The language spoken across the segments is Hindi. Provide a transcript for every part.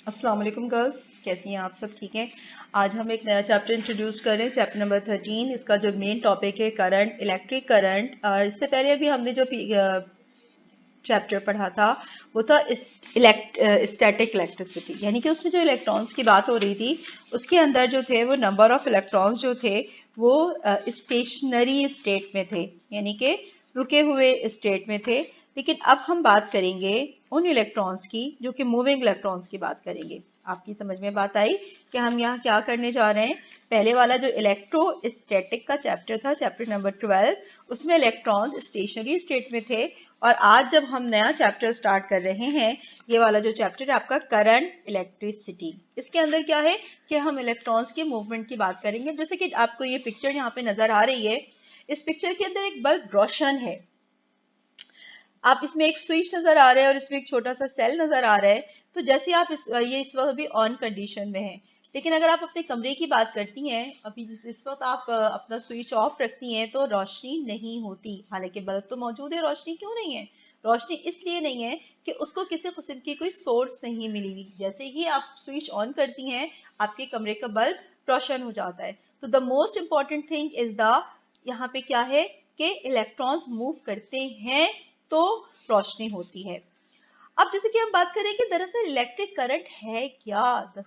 अस्सलाम वालेकुम गर्ल्स, कैसी हैं आप सब? ठीक हैं। आज हम एक नया चैप्टर इंट्रोड्यूस कर रहे हैं, चैप्टर नंबर 13। इसका जो मेन टॉपिक है करंट, इलेक्ट्रिक करंट। और इससे पहले अभी हमने जो चैप्टर पढ़ा था वो था स्टैटिक इलेक्ट्रिसिटी, यानी कि उसमें जो इलेक्ट्रॉन्स की बात हो रही थी उसके अंदर जो थे वो नंबर ऑफ इलेक्ट्रॉन्स जो थे वो स्टेशनरी स्टेट में थे, यानी कि रुके हुए स्टेट में थे। लेकिन अब हम बात करेंगे उन इलेक्ट्रॉन्स की जो कि मूविंग इलेक्ट्रॉन्स की बात करेंगे। आपकी समझ में बात आई कि हम यहाँ क्या करने जा रहे हैं? पहले वाला जो इलेक्ट्रोस्टैटिक का चैप्टर था, चैप्टर नंबर 12, उसमें इलेक्ट्रॉन्स स्टेशनरी स्टेट में थे। और आज जब हम नया चैप्टर स्टार्ट कर रहे हैं, ये वाला जो चैप्टर है आपका करंट इलेक्ट्रिसिटी, इसके अंदर क्या है कि हम इलेक्ट्रॉन्स के मूवमेंट की बात करेंगे। जैसे कि आपको ये पिक्चर यहाँ पे नजर आ रही है, इस पिक्चर के अंदर एक बल्ब रोशन है। आप इसमें एक स्विच नजर आ रहा है और इसमें एक छोटा सा सेल नजर आ रहा है। तो जैसे आप ये इस वक्त भी ऑन कंडीशन में है, लेकिन अगर आप अपने कमरे की बात करती हैं, अभी इस वक्त आप अपना स्विच ऑफ रखती हैं तो रोशनी नहीं होती। हालांकि बल्ब तो मौजूद है, रोशनी क्यों नहीं है? रोशनी इसलिए नहीं है कि उसको किसी किस्म की कोई सोर्स नहीं मिली हुई। जैसे ही आप स्विच ऑन करती हैं आपके कमरे का बल्ब रोशन हो जाता है। तो the most important thing is the, यहाँ पे क्या है कि इलेक्ट्रॉन्स मूव करते हैं तो रोशनी होती है। अब जैसे कि हम बात करें कि दरअसल इलेक्ट्रिक करंट है क्या, the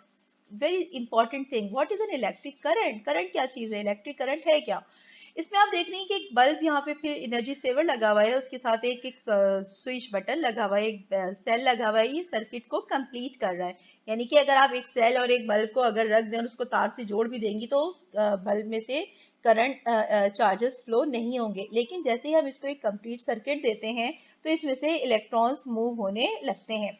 very important thing, what is an electric current? Current क्या चीज है? इलेक्ट्रिक करंट है क्या? इसमें आप देख रहे हैं कि एक बल्ब यहाँ पे फिर एनर्जी सेवर लगा हुआ है, उसके साथ एक स्विच बटन लगा हुआ है, एक सेल लगा हुआ है, ये सर्किट को कंप्लीट कर रहा है। यानी कि अगर आप एक सेल और एक बल्ब को अगर रख दें और उसको तार से जोड़ भी देंगी तो बल्ब में से करंट चार्जेस फ्लो नहीं होंगे। लेकिन जैसे ही हम इसको एक कंप्लीट सर्किट देते हैं तो इसमें से इलेक्ट्रॉन्स मूव होने लगते हैं।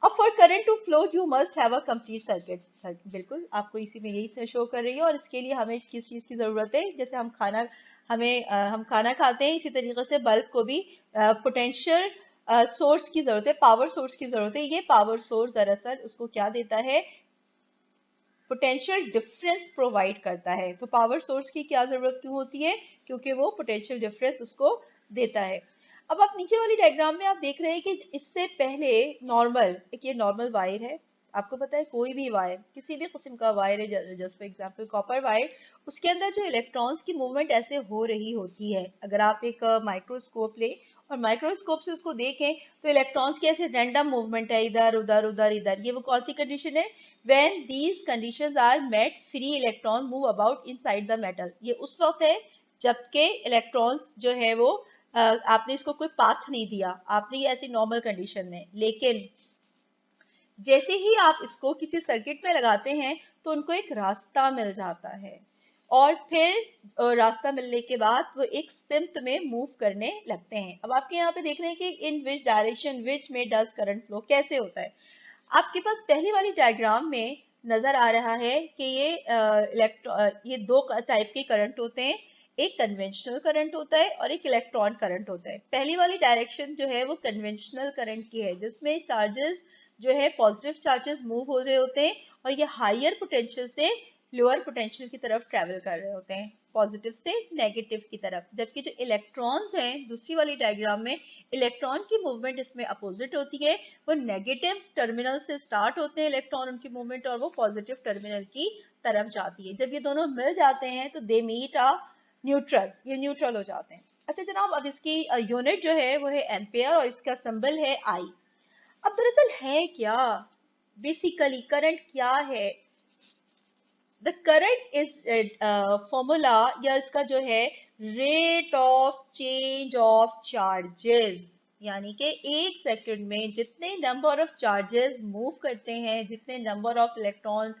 अब for current to flow you must have a complete circuit. बिल्कुल आपको इसी में यही शो कर रही है। और इसके लिए हमें किस चीज की जरूरत है? जैसे हम खाना खाते हैं, इसी तरीके से बल्ब को भी पोटेंशियल सोर्स की जरूरत है, पावर सोर्स की जरूरत है। ये पावर सोर्स दरअसल उसको क्या देता है? पोटेंशियल डिफरेंस प्रोवाइड करता है। तो पावर सोर्स की क्या जरूरत क्यों होती है? क्योंकि वो पोटेंशियल डिफरेंस उसको देता है। अब आप नीचे वाली डायग्राम में आप देख रहे हैं कि इससे पहले नॉर्मल, एक ये नॉर्मल वायर है। आपको पता है कोई भी वायर, किसी भी किस्म का वायर है, just for example copper wire, उसके अंदर जो इलेक्ट्रॉन्स की मूवमेंट ऐसे हो रही होती है। अगर आप एक माइक्रोस्कोप ले और माइक्रोस्कोप से उसको देखें तो इलेक्ट्रॉन्स की ऐसे रैंडम मूवमेंट है, इधर उधर उधर इधर। ये वो कौन सी कंडीशन है? When these conditions are met, free electron move about inside the metal। ये उस वक्त है जबकि इलेक्ट्रॉन्स जो है वो आपने इसको कोई पाथ नहीं दिया, आपने ये ऐसी नॉर्मल कंडीशन में। लेकिन जैसे ही आप इसको किसी सर्किट में लगाते हैं तो उनको एक रास्ता मिल जाता है और फिर रास्ता मिलने के बाद वो एक सिम्त में मूव करने लगते हैं। अब आपके यहाँ पे देख रहे हैं कि इन विच डायरेक्शन विच में डज करंट फ्लो, कैसे होता है? आपके पास पहली वाली डायग्राम में नजर आ रहा है कि ये दो टाइप के करंट होते हैं। एक कन्वेंशनल करंट होता है और एक इलेक्ट्रॉन करंट होता है। पहली वाली डायरेक्शन जो है वो कन्वेंशनल करंट की है, जिसमें चार्जेस जो है पॉजिटिव चार्जेस मूव हो रहे होते हैं और ये हायर पोटेंशियल से लोअर पोटेंशियल की तरफ ट्रेवल कर रहे होते हैं, पॉजिटिव से नेगेटिव की तरफ। जबकि जो इलेक्ट्रॉन्स हैं दूसरी वाली डायग्राम में, इलेक्ट्रॉन की मूवमेंट इसमें अपोजिट होती है। वो नेगेटिव टर्मिनल से स्टार्ट होते हैं इलेक्ट्रॉन, उनकी मूवमेंट, और वो पॉजिटिव टर्मिनल की तरफ जाती है। जब ये दोनों मिल जाते हैं तो दे मीट अ न्यूट्रल, ये न्यूट्रल हो जाते हैं। अच्छा जनाब, अब इसकी यूनिट जो है वो है एम्पेयर और इसका सिंबल है आई। अब दरअसल है क्या बेसिकली करंट? क्या है द करंट? इज फॉर्मूला या इसका जो है rate of change of charges, यानी कि एक सेकंड में जितने नंबर ऑफ चार्जेस मूव करते हैं, जितने नंबर ऑफ इलेक्ट्रॉन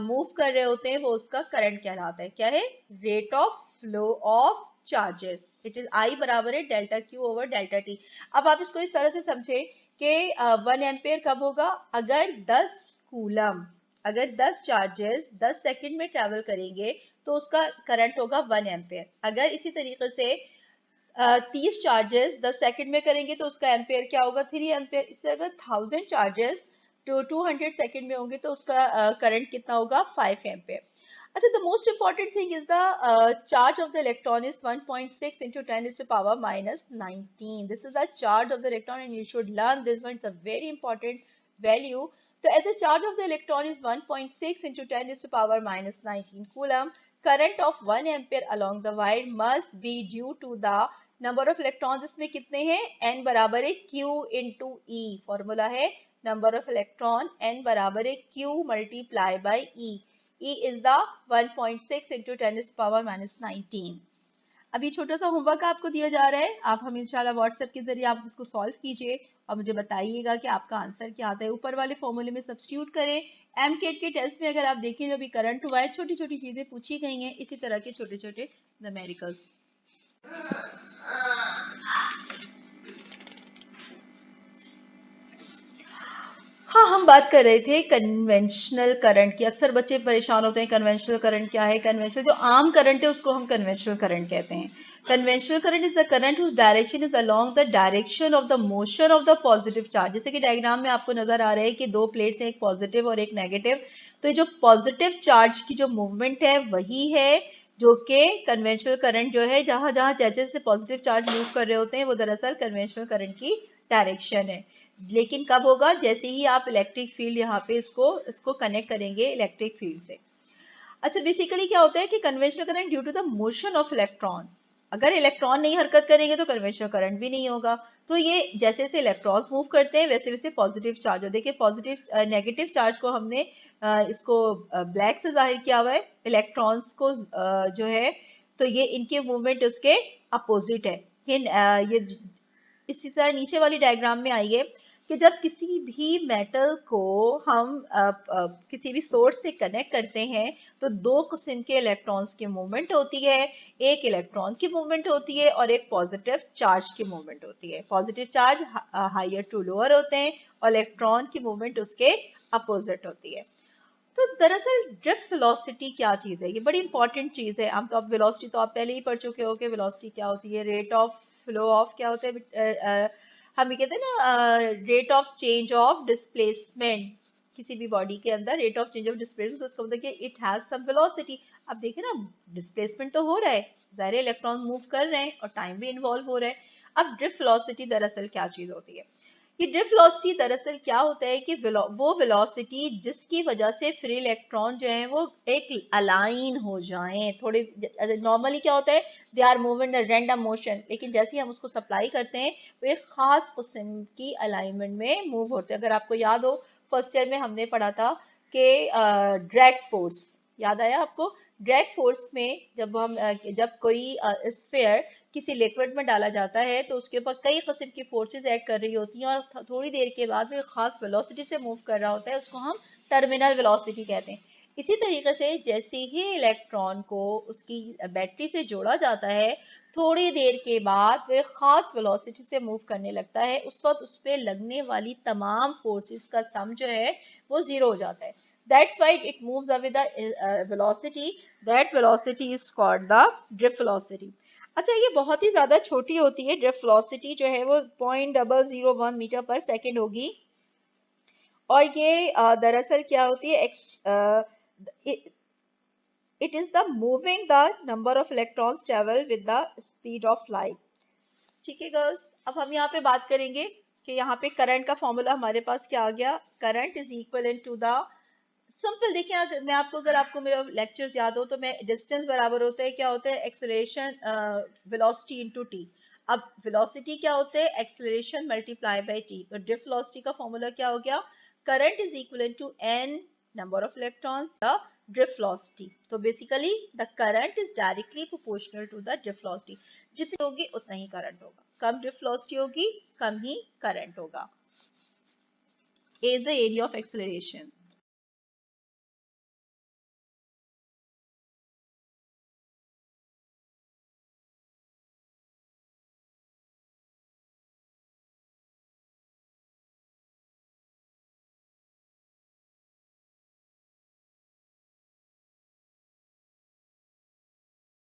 मूव कर रहे होते हैं, वो उसका करंट कहलाता है। क्या है? Rate of flow of charges. It is I बराबर है delta Q over delta T. अब आप इसको इस तरह से समझे कि 1 एम्पेयर कब होगा? अगर 10 कूलम, अगर 10 चार्जेस 10 सेकंड में ट्रेवल करेंगे तो उसका करंट होगा 1 एम्पेयर। अगर इसी तरीके से 30 चार्जेस 10 सेकंड में करेंगे तो उसका एम्पेयर क्या होगा? 3 एम्पेयर। इससे अगर 1000 चार्जेस तो 200 सेकंड में होंगे तो उसका करंट कितना होगा? 5 एम्पेयर। अच्छा, the most important thing is the charge of the electron is 1.6 into 10 is to power minus 19. This is the charge of the electron and you should learn this one. It's a very important value. तो as the charge of the electron is 1.6 into 10 is to power minus 19 coulomb, current of 1 ampere along the wire must be due to the number of electrons. इसमें कितने हैं? n बराबर है q into e. फॉर्मूला है number of electron, n बराबर है q multiply by e. e is the 1.6 into 10 is to power minus 19. अभी छोटा सा होमवर्क आपको दिया जा रहा है, आप हम इंशाल्लाह व्हाट्सएप के जरिए आप उसको सॉल्व कीजिए और मुझे बताइएगा कि आपका आंसर क्या आता है। ऊपर वाले फॉर्मूले में सब्स्टिट्यूट करें। एमकेट के टेस्ट में अगर आप देखें जो भी करंट हुआ है, छोटी छोटी चीजें पूछी गई हैं, इसी तरह के छोटे छोटे न्यूमेरिकल्स। हाँ, हम बात कर रहे थे कन्वेंशनल करंट की। अक्सर बच्चे परेशान होते हैं कन्वेंशनल करंट क्या है। कन्वेंशनल जो आम करंट है उसको हम कन्वेंशनल करंट कहते हैं। Conventional current is the current whose direction is along the direction of the motion of the positive charge. जैसे कि डायग्राम में आपको नजर आ रहा है कि दो प्लेट्स हैं, एक पॉजिटिव और एक नेगेटिव। तो ये जो पॉजिटिव चार्ज की जो मूवमेंट है वही है जो कि कन्वेंशनल करंट जो है, जहां जहां जैसे जैसे पॉजिटिव चार्ज मूव कर रहे होते हैं वो दरअसल कन्वेंशनल करंट की डायरेक्शन है। लेकिन कब होगा? जैसे ही आप इलेक्ट्रिक फील्ड यहाँ पे इसको कनेक्ट करेंगे इलेक्ट्रिक फील्ड से। अच्छा, बेसिकली क्या होता है कि conventional current due to the motion of electron. अगर इलेक्ट्रॉन नहीं हरकत करेंगे तो कन्वेंशनल करंट भी नहीं होगा। तो ये जैसे जैसे इलेक्ट्रॉन्स मूव करते हैं वैसे वैसे पॉजिटिव चार्ज हो। देखिए पॉजिटिव नेगेटिव चार्ज को हमने इसको ब्लैक से जाहिर किया हुआ है, इलेक्ट्रॉन्स को जो है तो ये इनके मूवमेंट उसके अपोजिट है। ये इसी तरह नीचे वाली डायग्राम में आइए कि जब किसी भी मेटल को हम किसी भी सोर्स से कनेक्ट करते हैं तो दो किस्म के इलेक्ट्रॉन्स की मूवमेंट होती है। एक इलेक्ट्रॉन की मूवमेंट होती है और एक पॉजिटिव चार्ज की मूवमेंट होती है। Positive charge higher to lower होते हैं और इलेक्ट्रॉन की मूवमेंट उसके अपोजिट होती है। तो दरअसल ड्रिफ्ट वेलोसिटी क्या चीज है? ये बड़ी इंपॉर्टेंट चीज है। हम तो अब वेलोसिटी तो आप पहले ही पढ़ चुके हो कि वेलोसिटी क्या होती है, रेट ऑफ फ्लो ऑफ क्या होता है, हम ये कहते हैं ना rate of change of displacement. किसी भी बॉडी के अंदर rate of change of displacement, तो उसका मतलब कि इट हैज सम वेलोसिटी। अब देखिए ना, डिस्प्लेसमेंट तो हो रहा है, ज़ाहिर है इलेक्ट्रॉन मूव कर रहे हैं और टाइम भी इन्वॉल्व हो रहा है। अब ड्रिफ्ट वेलोसिटी दरअसल क्या चीज होती है? ये ड्रिफ्ट वेलोसिटी दरअसल क्या होता है कि वो वेलोसिटी जिसकी वजह से फ्री इलेक्ट्रॉन जो है वो एक अलाइन हो जाएं। थोड़े नॉर्मली क्या होता है, they are moving in random motion, लेकिन जैसे ही हम उसको सप्लाई करते हैं वो एक खास किस्म की अलाइनमेंट में मूव होते हैं। अगर आपको याद हो फर्स्ट ईयर में हमने पढ़ा था कि ड्रैग फोर्स, याद आया आपको? ड्रैग फोर्स में जब कोई स्फीयर किसी लिक्विड में डाला जाता है तो उसके ऊपर कई किस्म की फोर्सेस एक्ट कर रही होती हैं और थोड़ी देर के बाद वो खास वेलोसिटी से मूव कर रहा होता है, उसको हम टर्मिनल वेलोसिटी कहते हैं। इसी तरीके से जैसे ही इलेक्ट्रॉन को उसकी बैटरी से जोड़ा जाता है, थोड़ी देर के बाद वो खास वेलोसिटी से मूव करने लगता है। उस वक्त उस पर लगने वाली तमाम फोर्सेस का सम जो है वो जीरो हो जाता है। That's why it moves away the velocity. That velocity is called the drift velocity. अच्छा, ये बहुत ही ज्यादा छोटी होती है। ड्रिफ्ट वेलोसिटी जो है वो 0.001 मीटर पर सेकेंड होगी और ये दरअसल क्या होती है, it is the moving the number of electrons travel with the speed of light. ठीक है गर्ल्स, अब हम यहाँ पे बात करेंगे कि यहाँ पे करंट का फॉर्मूला हमारे पास क्या आ गया। Current is equal to the simple. देखिए मैं आपको, अगर आपको मेरा लेक्चर्स याद हो तो मैं डिस्टेंस बराबर होता है क्या होता है, एक्सेलरेशन वेलोसिटी इनटू टी। अब वेलोसिटी क्या होता है, एक्सेलरेशन मल्टीप्लाई बाय टी। तो ड्रिफ्ट वेलोसिटी का फॉर्मूला क्या हो गया, current is equal to n number of electrons the drift velocity. तो basically the current is directly proportional to the drift velocity. जितनी होगी उतना ही करंट होगा, कम ड्रिफ्ट वेलोसिटी होगी कम ही करंट होगा। A is the area of acceleration.